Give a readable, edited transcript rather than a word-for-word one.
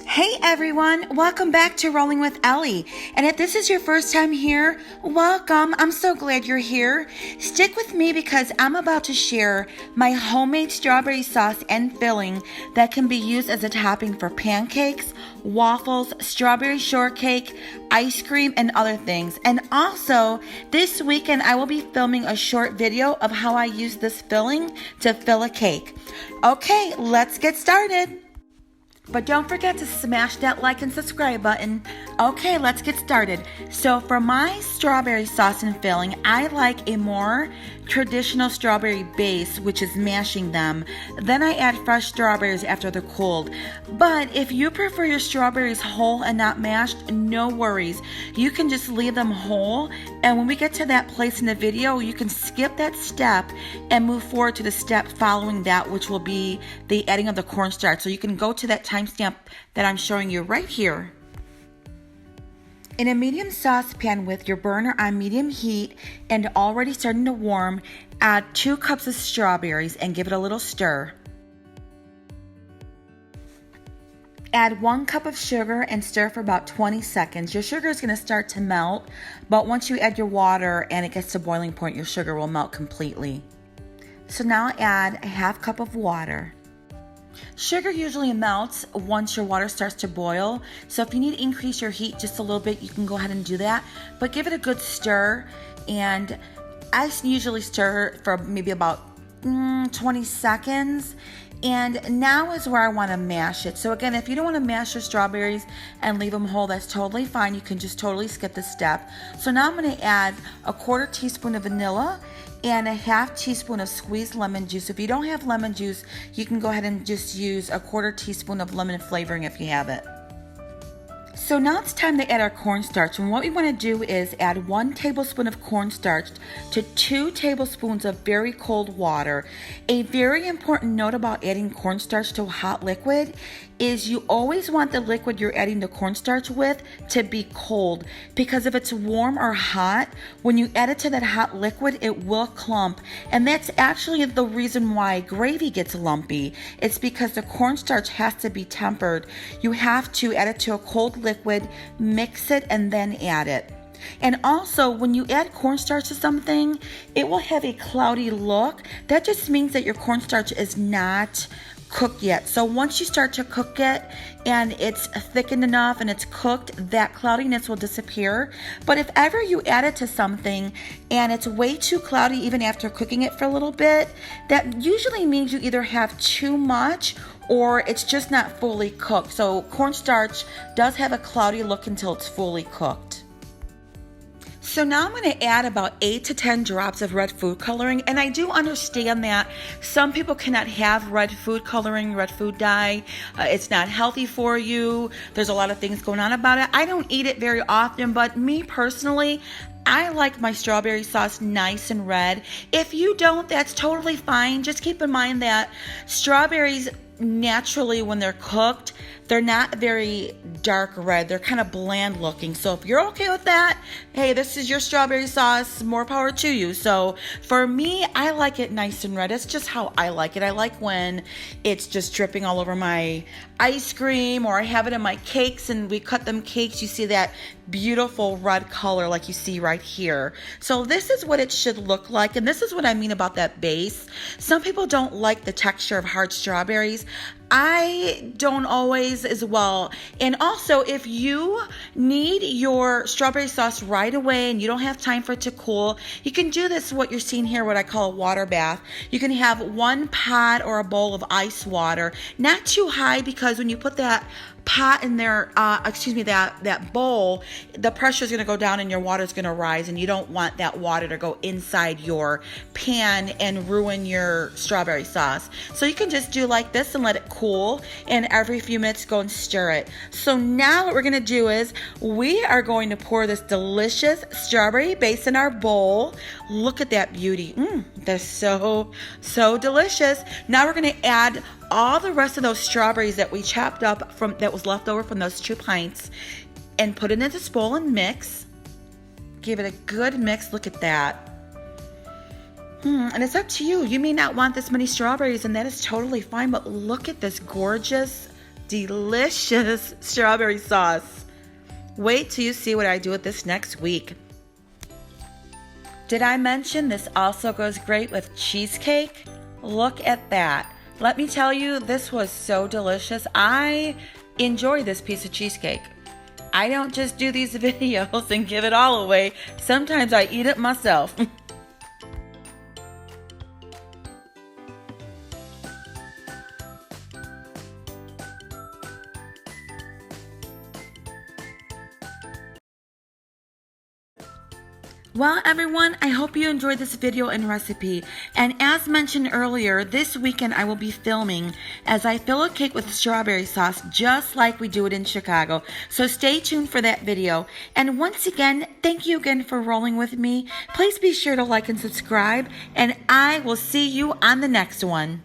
Hey everyone, welcome back to Rolling with Ellie. And if this is your first time here, welcome. I'm so glad you're here. Stick with me because I'm about to share my homemade strawberry sauce and filling that can be used as a topping for pancakes, waffles, strawberry shortcake, ice cream, and other things. And also, this weekend I will be filming a short video of how I use this filling to fill a cake. Okay, let's get started. But don't forget to smash that like and subscribe button. Okay, let's get started. So for my strawberry sauce and filling, I like a more traditional strawberry base, which is mashing them. Then I add fresh strawberries after they're cooled. But if you prefer your strawberries whole and not mashed, no worries. You can just leave them whole. And when we get to that place in the video, you can skip that step and move forward to the step following that, which will be the adding of the cornstarch. So you can go to that timestamp that I'm showing you right here. In a medium saucepan with your burner on medium heat and already starting to warm, add 2 cups of strawberries and give it a little stir. Add 1 cup of sugar and stir for about 20 seconds. Your sugar is going to start to melt, but once you add your water and it gets to boiling point, your sugar will melt completely. So now add a 1/2 cup of water. Sugar usually melts once your water starts to boil, so if you need to increase your heat just a little bit, you can go ahead and do that, but give it a good stir. And I usually stir for maybe about 20 seconds. And now is where I want to mash it. So again, if you don't want to mash your strawberries and leave them whole, that's totally fine. You can just totally skip this step. So now I'm going to add a 1/4 teaspoon of vanilla and a 1/2 teaspoon of squeezed lemon juice. If you don't have lemon juice, you can go ahead and just use a 1/4 teaspoon of lemon flavoring if you have it. So now it's time to add our cornstarch, and what we want to do is add 1 tablespoon of cornstarch to 2 tablespoons of very cold water. A very important note about adding cornstarch to a hot liquid is you always want the liquid you're adding the cornstarch with to be cold, because if it's warm or hot, when you add it to that hot liquid, it will clump. And that's actually the reason why gravy gets lumpy. It's because the cornstarch has to be tempered. You have to add it to a cold liquid, mix it, and then add it. And also, when you add cornstarch to something, it will have a cloudy look. That just means that your cornstarch is not cooked yet. So once you start to cook it and it's thickened enough and it's cooked, that cloudiness will disappear. But if ever you add it to something and it's way too cloudy even after cooking it for a little bit, that usually means you either have too much or it's just not fully cooked. So cornstarch does have a cloudy look until it's fully cooked. So now I'm going to add about 8 to 10 drops of red food coloring, and I do understand that some people cannot have red food coloring, red food dye. It's not healthy for you. There's a lot of things going on about it. I don't eat it very often, but me personally, I like my strawberry sauce nice and red. If you don't, that's totally fine. Just keep in mind that strawberries naturally, when they're cooked, they're not very dark red. They're kind of bland looking. So if you're okay with that, hey, this is your strawberry sauce. More power to you. So for me, I like it nice and red. It's just how I like it. I like when it's just dripping all over my ice cream, or I have it in my cakes and we cut them cakes. You see that beautiful red color like you see right here. So this is what it should look like. And this is what I mean about that base. Some people don't like the texture of hard strawberries. I don't always as well. And also, if you need your strawberry sauce right away and you don't have time for it to cool, you can do this, what you're seeing here, what I call a water bath. You can have 1 pot or a bowl of ice water, not too high, because when you put that pot in there, that bowl, the pressure is going to go down and your water is going to rise, and you don't want that water to go inside your pan and ruin your strawberry sauce. So you can just do like this and let it cool, and every few minutes go and stir it. So now what we're going to do is we are going to pour this delicious strawberry base in our bowl. Look at that beauty. They're so delicious. Now we're going to add all the rest of those strawberries that we chopped up from that was left over from those 2 pints, and put it in this bowl and mix. Give it a good mix. Look at that. And it's up to you. You may not want this many strawberries, and that is totally fine, but look at this gorgeous, delicious strawberry sauce. Wait till you see what I do with this next week. Did I mention this also goes great with cheesecake? Look at that. Let me tell you, this was so delicious. I enjoy this piece of cheesecake. I don't just do these videos and give it all away. Sometimes I eat it myself. Well, everyone, I hope you enjoyed this video and recipe. And as mentioned earlier, this weekend I will be filming as I fill a cake with strawberry sauce just like we do it in Chicago. So stay tuned for that video. And once again, thank you again for rolling with me. Please be sure to like and subscribe, and I will see you on the next one.